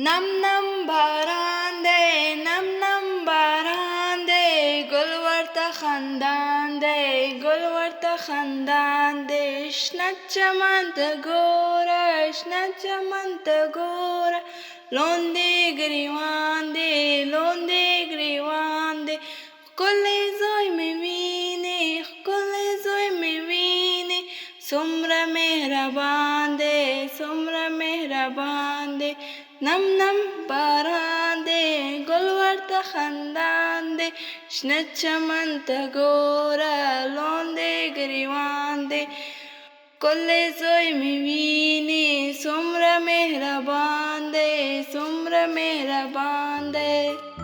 نم نم باران دی نم نم باران دی ګل ورته خندان دی ګل ورته خندان دی شنه چمن ته ګوره شنه چمن ته ګوره لاندې ګریوان دی لاندې ګریوان دی ښکلی زوی مې وینې ښکلی زوی مې وینې څومره مهربان دی څومره مهربان دی نم نم باران دی ګل ورته خندان دی شنه چمن ته ګوره لاندې ګریوان دی ښکلی زوی مې وینې څومره مهربان دی څومره مهربان دی